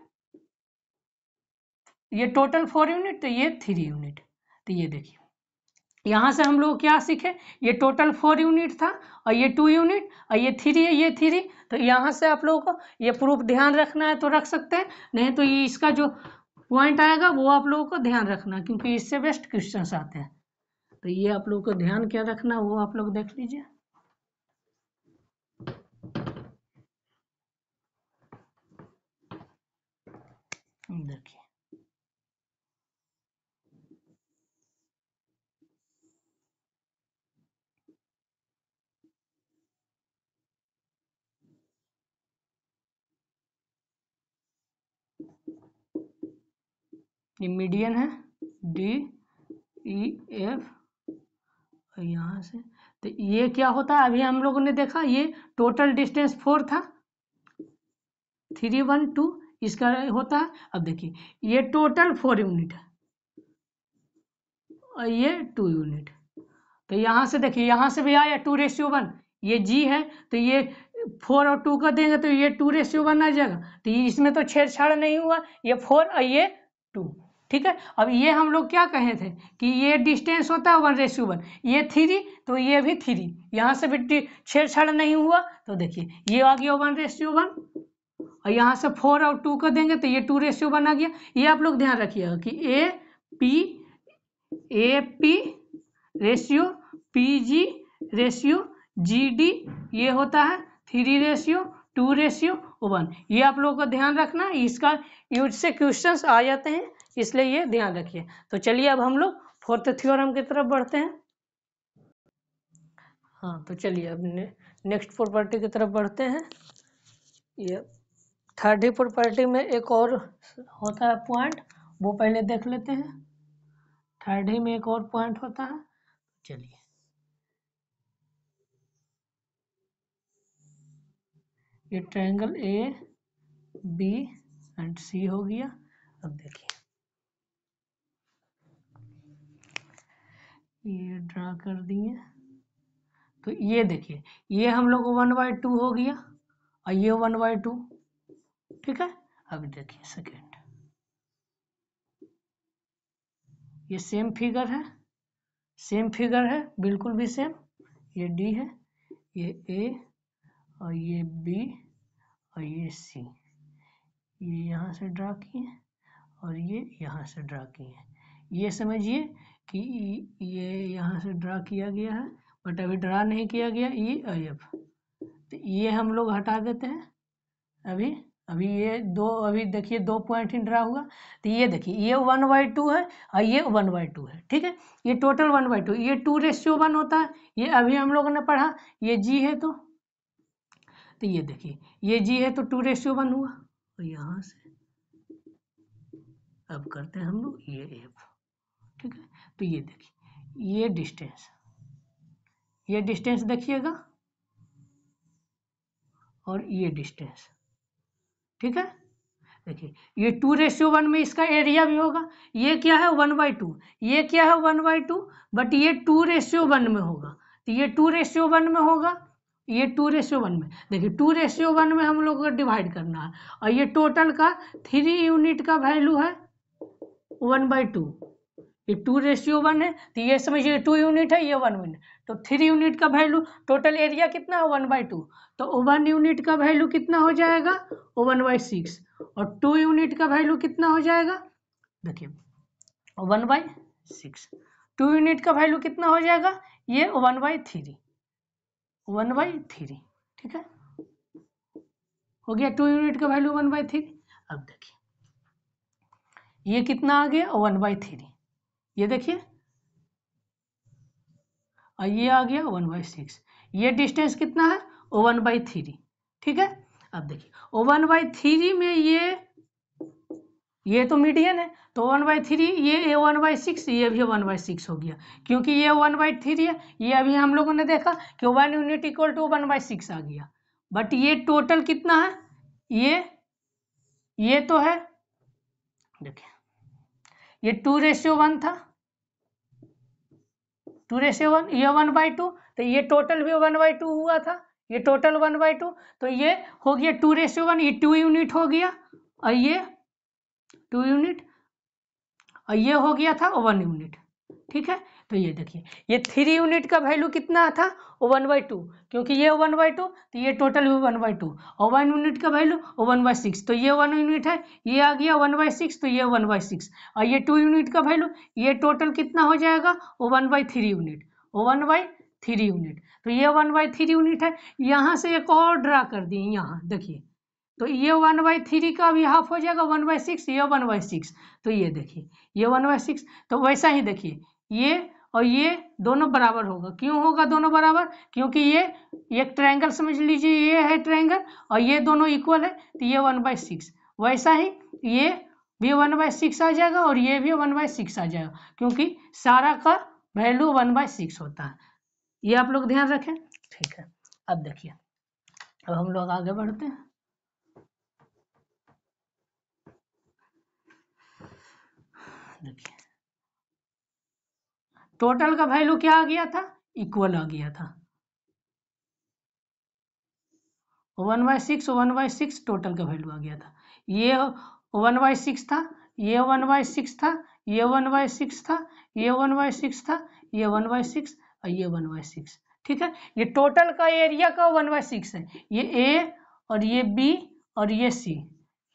ये टोटल 4 यूनिट, तो ये 3 यूनिट। तो ये देखिए यहाँ से हम लोग क्या सीखे, ये टोटल 4 यूनिट था और ये 2 यूनिट और ये 3 है, ये 3। तो यहाँ से आप लोगों को ये प्रूफ ध्यान रखना है तो रख सकते हैं, नहीं तो ये इसका जो पॉइंट आएगा वो आप लोगों को ध्यान रखना, क्योंकि इससे बेस्ट क्वेश्चन आते हैं। तो ये आप लोगों को ध्यान क्या रखना वो आप लोग देख लीजिए। देखिए ये मीडियन है DEF और यहाँ से, तो ये क्या होता है अभी हम लोगों ने देखा, ये टोटल डिस्टेंस 4 था, 3 1 2 इसका होता है। अब देखिए ये टोटल 4 यूनिट है और ये 2 यूनिट। तो यहाँ से देखिए यहाँ से भी आया 2:1, ये G है तो ये 4 और 2 का देंगे तो ये 2:1 आ जाएगा। तो ये इसमें तो छेड़छाड़ नहीं हुआ, ये 4 और ये 2, ठीक है। अब ये हम लोग क्या कहे थे कि ये डिस्टेंस होता है 1:1, ये 3 तो ये भी 3, यहाँ से भी छेड़छाड़ नहीं हुआ। तो देखिए ये आ गया 1:1 और यहाँ से 4 और 2 का देंगे तो ये 2:1 आ गया। ये आप लोग ध्यान रखिएगा कि AP ratio PG ratio GD ये होता है 3:2:1। ये आप लोगों को ध्यान रखना, इसका यूज से क्वेश्चंस आ जाते हैं, इसलिए ये ध्यान रखिए। तो चलिए अब हम लोग 4th थ्योरम की तरफ बढ़ते हैं। हाँ तो चलिए अब नेक्स्ट प्रॉपर्टी की तरफ बढ़ते हैं। ये 3rd प्रॉपर्टी में एक और होता है पॉइंट, वो पहले देख लेते हैं। 3rd में एक और पॉइंट होता है, चलिए ये ट्रायंगल AB एंड C हो गया। अब देखिए ये ड्रा कर दिए। तो ये देखिए, ये हम लोग 1/2 हो गया और ये 1/2, ठीक है। अब देखिए सेकेंड, ये सेम फिगर है, सेम फिगर है, बिल्कुल भी सेम। ये डी है, ये ए और ये बी और ये सी, ये यहाँ से ड्रा किए और ये यहाँ से ड्रा किए। ये समझिए कि ये यहाँ से ड्रा किया गया है, बट अभी ड्रा नहीं किया गया ई और एफ। तो ये हम लोग हटा देते हैं अभी। अभी ये दो, अभी देखिए 2 पॉइंट ही ड्रा हुआ। तो ये देखिए, ये 1/2 है और ये 1/2 है, ठीक है। ये टोटल 1/2, ये 2:1 होता है, ये अभी हम लोगों ने पढ़ा। ये जी है तो ये देखिए, ये जी है तो 2:1 हुआ। और यहाँ से अब करते हैं हम लोग ये एफ, ठीक है। तो ये देखिए, ये डिस्टेंस, ये डिस्टेंस देखिएगा और ये डिस्टेंस, ठीक है। देखिए, ये 2:1 में इसका एरिया भी होगा। ये क्या है 1/2, ये क्या है 1/2, बट ये 2:1 में होगा। तो ये 2:1 में होगा, ये 2:1 में। देखिए 2:1 में हम लोग को डिवाइड करना है और ये टोटल का 3 यूनिट का वैल्यू है 1/2। ये 2:1 है तो ये समझिए 2 यूनिट है, ये 1 यूनिट, तो 3 यूनिट का वैल्यू। टोटल एरिया कितना है 1/2, तो 1 यूनिट का वैल्यू कितना हो जाएगा 1/6 और 2 यूनिट का वैल्यू कितना हो जाएगा, देखिए 1/6। 2 यूनिट का वैल्यू कितना हो जाएगा, ये 1/3, 1/3, ठीक है। हो गया 2 यूनिट का वैल्यू 1/3। अब देखिए ये कितना आ गया 1/3, ये देखिए, और ये आ गया 1/6। ये डिस्टेंस कितना है 1/3, ठीक है। अब देखिए 1/3 में ये तो मीडियन है, तो 1/3, ये 1/6, ये भी 1/6 हो गया, क्योंकि ये 1/3 है। ये अभी हम लोगों ने देखा कि 1 यूनिट इक्वल टू 1/6 आ गया। बट ये टोटल कितना है, ये तो है, देखिए ये 2:1 था, 2:1, ये 1/2, तो ये टोटल भी 1/2 हुआ था, ये टोटल 1/2। तो ये हो गया 2:1, ये 2 यूनिट हो गया और ये 2 यूनिट और ये हो गया था 1 यूनिट, ठीक है। तो ये देखिए, ये 3 यूनिट का वैल्यू कितना था 1/2, क्योंकि ये 1/2 तो ये टोटल भी 1/2 और 1 यूनिट का वैल्यू 1/6, तो ये 1 यूनिट है, ये आ गया 1/6, तो ये 1/6 और ये 2 यूनिट का वैल्यू, ये टोटल कितना हो जाएगा 1/3 यूनिट, 1/3 यूनिट। तो ये 1/3 यूनिट है। यहाँ से एक और ड्रा कर दिए, यहाँ देखिए, तो ये 1/3 का भी हाफ हो जाएगा 1/6, ये 1/6, तो ये देखिए ये 1/6। तो वैसा ही देखिए, ये और ये दोनों बराबर होगा। क्यों होगा दोनों बराबर, क्योंकि ये एक ट्रायंगल समझ लीजिए, ये है ट्रायंगल और ये दोनों इक्वल है, तो ये 1/6। वैसा ही ये भी 1/6 आ जाएगा और ये भी 1/6 आ जाएगा, क्योंकि सारा का वैल्यू 1/6 होता है। ये आप लोग ध्यान रखें, ठीक है। अब देखिए, अब हम लोग आगे बढ़ते हैं। देखिए टोटल का वैल्यू क्या आ गया था, इक्वल आ गया था, 1/6, 1/6 टोटल का वैल्यू आ गया था। ये 1/6 था, ये 1/6 था, ये 1/6 था, ये 1/6 था, ये 1/6 और ये 1/6, ठीक है। ये टोटल का एरिया का 1/6 है। ये ए और ये बी और ये सी,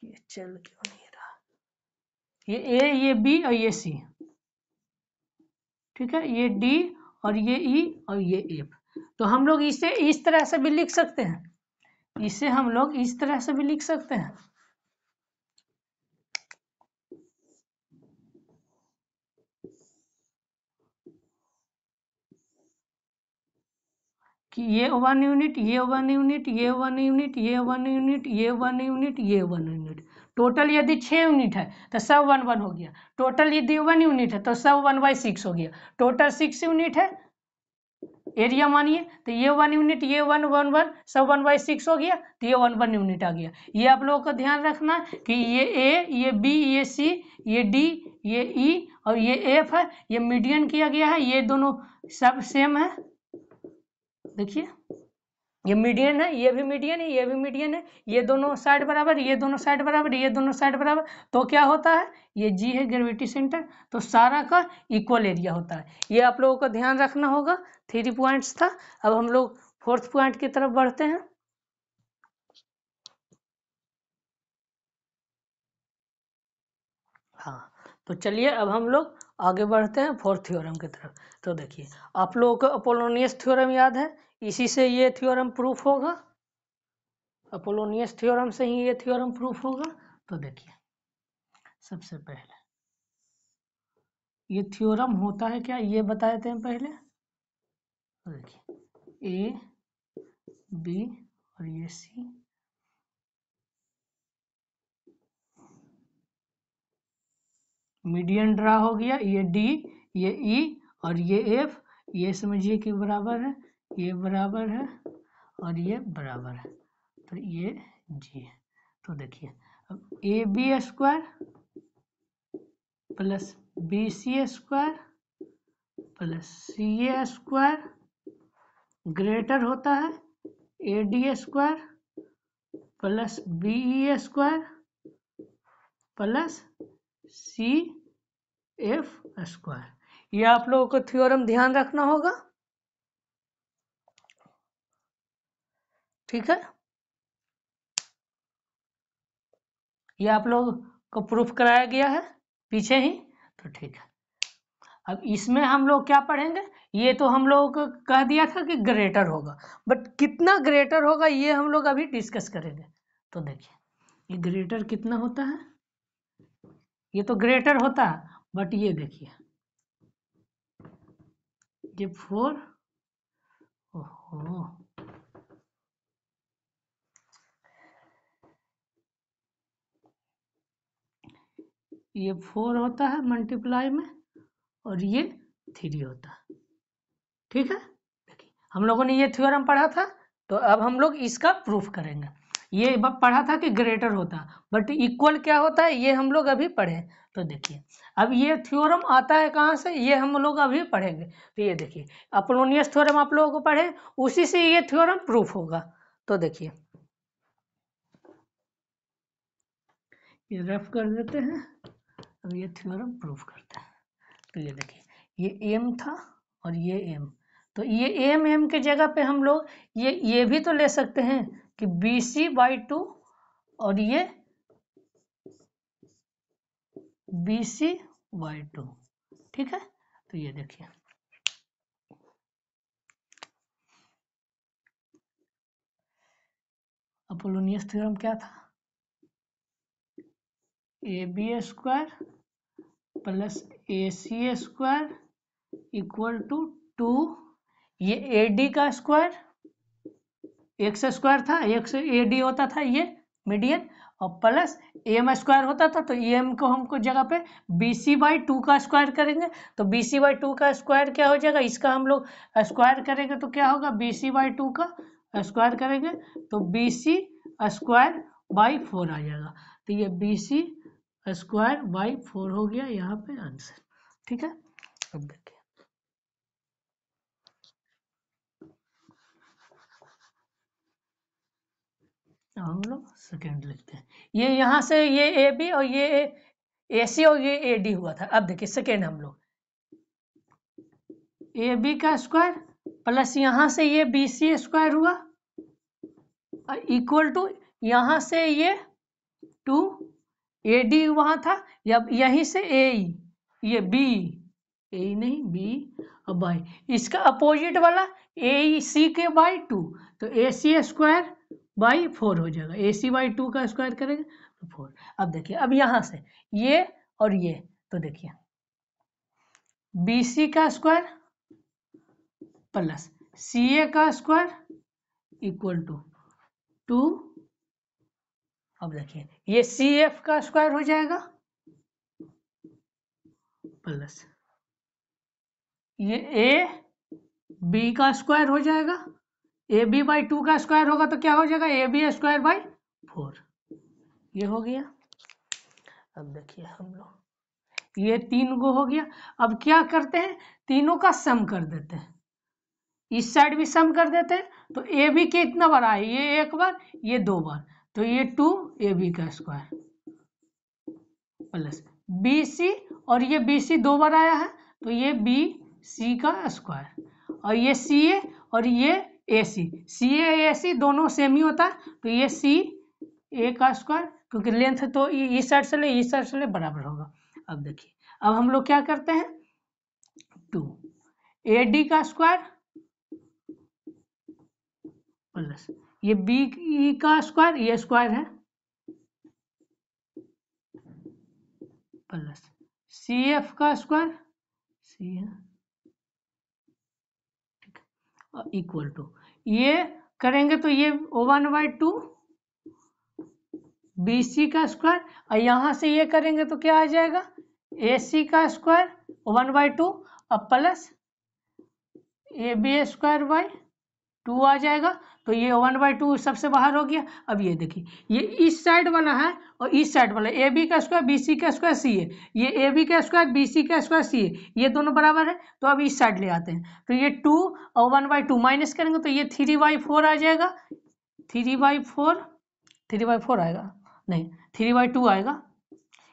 ये चल क्यों नहीं रहा, ये ए, ये बी और ये सी, ठीक है। ये डी और ये ई और ये एफ। तो हम लोग इसे इस तरह से भी लिख सकते हैं, इसे हम लोग इस तरह से भी लिख सकते हैं कि ये 1 यूनिट, ये 1 यूनिट, ये 1 यूनिट, ये 1 यूनिट, ये 1 यूनिट, ये 1 यूनिट। टोटल यदि 6 यूनिट है तो सब 1 1 हो गया। टोटल यदि 1 यूनिट है तो सब 1/6 हो गया। टोटल 6 यूनिट है एरिया मानिए तो ये 1 यूनिट, ये 1 1 1 सब 1/6 हो गया, तो ये 1 यूनिट आ गया। ये आप लोगों को ध्यान रखना कि ये ए, ये बी, ये सी, ये डी, ये ई और ये एफ है, ये मीडियन किया गया है, ये दोनों सब सेम है। देखिए ये मीडियन है, ये भी मीडियन है, ये भी मीडियन है, ये दोनों साइड बराबर, ये दोनों साइड बराबर, ये दोनों साइड बराबर, तो क्या होता है, ये जी है ग्रेविटी सेंटर, तो सारा का इक्वल एरिया होता है। ये आप लोगों को ध्यान रखना होगा। 3 पॉइंट्स था। अब हम लोग 4th पॉइंट की तरफ बढ़ते हैं। हाँ, तो चलिए अब हम लोग आगे बढ़ते हैं 4th थ्योरम की तरफ। तो देखिए आप लोगों को अपोलोनियस थ्योरम याद है, इसी से ये थ्योरम प्रूफ होगा, अपोलोनियस थ्योरम से ही ये थ्योरम प्रूफ होगा। तो देखिए सबसे पहले ये थ्योरम होता है क्या, ये बता देते हैं पहले। तो देखिए ए बी और ये सी, मीडियन ड्रा हो गया, ये डी, ये ई और ये एफ, ये समझिए कि बराबर है, ये बराबर है और ये बराबर है, तो ये जी है। तो देखिए अब A B square plus B C square plus C A square greater होता है A D square plus B E square plus C F square. ये आप लोगों को थ्योरम ध्यान रखना होगा, ठीक है। ये आप लोग को प्रूफ कराया गया है पीछे ही, तो ठीक है। अब इसमें हम लोग क्या पढ़ेंगे, ये तो हम लोगों को कह दिया था कि ग्रेटर होगा, बट कितना ग्रेटर होगा ये हम लोग अभी डिस्कस करेंगे। तो देखिए ये ग्रेटर कितना होता है, ये तो ग्रेटर होता है, बट ये देखिए ये 4, ओहो ये 4 होता है मल्टीप्लाई में और ये 3 होता है, ठीक है। देखिए हम लोगों ने ये थ्योरम पढ़ा था, तो अब हम लोग इसका प्रूफ करेंगे। ये पढ़ा था कि ग्रेटर होता है, बट इक्वल क्या होता है ये हम लोग अभी पढ़े। तो देखिए अब ये थ्योरम आता है कहाँ से, ये हम लोग अभी पढ़ेंगे। तो ये देखिए अपोलोनियस थ्योरम आप लोगों को पढ़े, उसी से ये थ्योरम प्रूफ होगा। तो देखिए ये रफ कर देते हैं, अब ये थ्योरम प्रूफ करते हैं। तो ये देखिए ये एम था और ये एम, तो ये एम एम के जगह पे हम लोग ये भी तो ले सकते हैं कि बी सी बाई 2 और ये बी सी बाई 2, ठीक है। तो ये देखिए अपोलोनियस थ्योरम क्या था, A B square plus A C square equal to 2, ये ए डी का स्क्वायर, एक्स स्क्वायर था, एक्स ए डी होता था ये मीडियन, और प्लस एम स्क्वायर होता था, तो एम को हमको जगह पे बी सी बाई 2 का स्क्वायर करेंगे, तो बी सी बाई 2 का स्क्वायर क्या हो जाएगा, इसका हम लोग स्क्वायर करेंगे तो क्या होगा, बी सी बाई 2 का स्क्वायर करेंगे तो बी सी स्क्वायर बाई 4 आ जाएगा। तो ये बी सी स्क्वायर बाई 4 हो गया यहाँ पे आंसर, ठीक है। अब देखिए हम लोग सेकेंड लिखते हैं, ये यहाँ से ये ए बी और ये ए सी और ये ए डी हुआ था। अब देखिए सेकेंड हम लोग ए बी का स्क्वायर प्लस यहाँ से ये बी सी स्क्वायर हुआ इक्वल टू यहाँ से ये 2 ए डी वहाँ था, या यहीं से ए ये बी, ए नहीं बी और बाई, इसका अपोजिट वाला ए सी के बाई 2, तो ए सी स्क्वायर बाई 4 हो जाएगा, ए सी बाई 2 का स्क्वायर करेंगे तो 4। अब देखिए अब यहाँ से ये और ये, तो देखिए बी सी का स्क्वायर प्लस सी ए का स्क्वायर इक्वल टू 2, अब देखिए ये सी एफ का स्क्वायर हो जाएगा प्लस ये ए बी का स्क्वायर हो जाएगा, ए बी बाई 2 का स्क्वायर होगा तो क्या हो जाएगा, ए बी स्क्वायर बाई 4। ये हो गया। अब देखिए हम लोग ये 3 गो हो गया। अब क्या करते हैं, तीनों का सम कर देते हैं, इस साइड भी सम कर देते हैं। तो ए बी कितना बार आया, ये एक बार, ये 2 बार, तो ये 2 ए बी का स्क्वायर प्लस बी सी, और ये बी सी 2 बार आया है तो ये बी सी का स्क्वायर, और ये सी ए और ये ए सी दोनों सेम ही होता है, तो ये सी ए का स्क्वायर, क्योंकि लेंथ तो इस साइड से ले इस साइड से ले बराबर होगा। अब देखिए, अब हम लोग क्या करते हैं, 2 ए डी का स्क्वायर प्लस ये बी ई का स्क्वायर, ये स्क्वायर है, प्लस सी एफ का स्क्वायर, सी है, ठीक है, इक्वल टू ये करेंगे तो ये 1/2 बी सी का स्क्वायर, और यहाँ से ये करेंगे तो क्या आ जाएगा, ए सी का स्क्वायर 1/2 अब plus A B square by 2 आ जाएगा। तो ये 1/2 सबसे बाहर हो गया। अब ये देखिए, ये इस साइड वाला है और इस साइड वाला, ए बी का स्क्वायर बी सी का स्क्वायर सी है, ये ए बी का स्क्वायर बी सी का स्क्वायर सी है, ये दोनों बराबर है। तो अब इस साइड ले आते हैं, तो ये 2 और 1/2 माइनस करेंगे तो ये 3/4 आ जाएगा, 3/4 आएगा, नहीं 3/2 आएगा,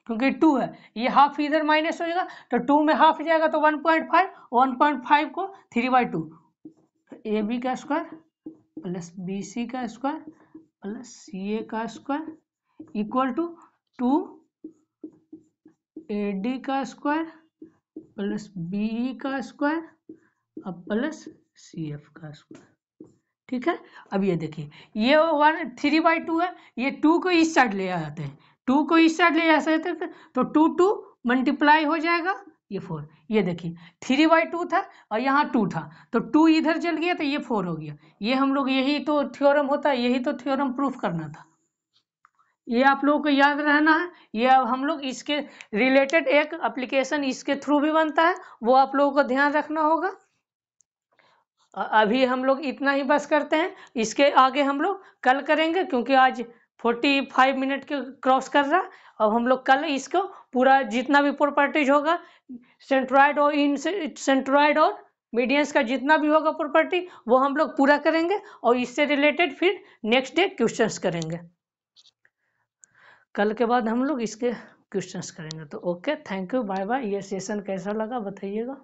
क्योंकि 2 है, ये हाफ इधर माइनस हो जाएगा, तो 2 में हाफ जाएगा तो 1.5 को 3/2, ए बी का स्क्वायर प्लस बी सी का स्क्वायर प्लस सी ए का square equal to 2 A D का स्क्वायर प्लस बी ई का स्क्वायर अब प्लस सी एफ का स्क्वायर। ठीक है, अब ये देखिए, ये 3/2 है, ये 2 को इस साइड ले आते हैं, 2 को इस साइड ले आ सकते हैं, तो 2 मल्टीप्लाई हो जाएगा, ये 4। ये देखिए 3/2 था और यहाँ 2 था, तो 2 इधर चल गया तो ये 4 हो गया। ये हम लोग, यही तो थ्योरम होता है, यही तो थ्योरम प्रूफ करना था, ये आप लोगों को याद रहना है। ये अब हम लोग इसके रिलेटेड एक एप्लीकेशन इसके थ्रू भी बनता है, वो आप लोगों को ध्यान रखना होगा। अभी हम लोग इतना ही बस करते हैं, इसके आगे हम लोग कल करेंगे, क्योंकि आज 45 मिनट के क्रॉस कर रहा। अब हम लोग कल इसको पूरा जितना भी प्रॉपर्टीज होगा, सेंट्रॉइड और इन सेंट्रॉइड और मीडियंस का जितना भी होगा प्रॉपर्टी, वो हम लोग पूरा करेंगे, और इससे रिलेटेड फिर नेक्स्ट डे क्वेश्चंस करेंगे। कल के बाद हम लोग इसके क्वेश्चंस करेंगे। तो okay, thank you, bye bye. ये सेशन कैसा लगा बताइएगा।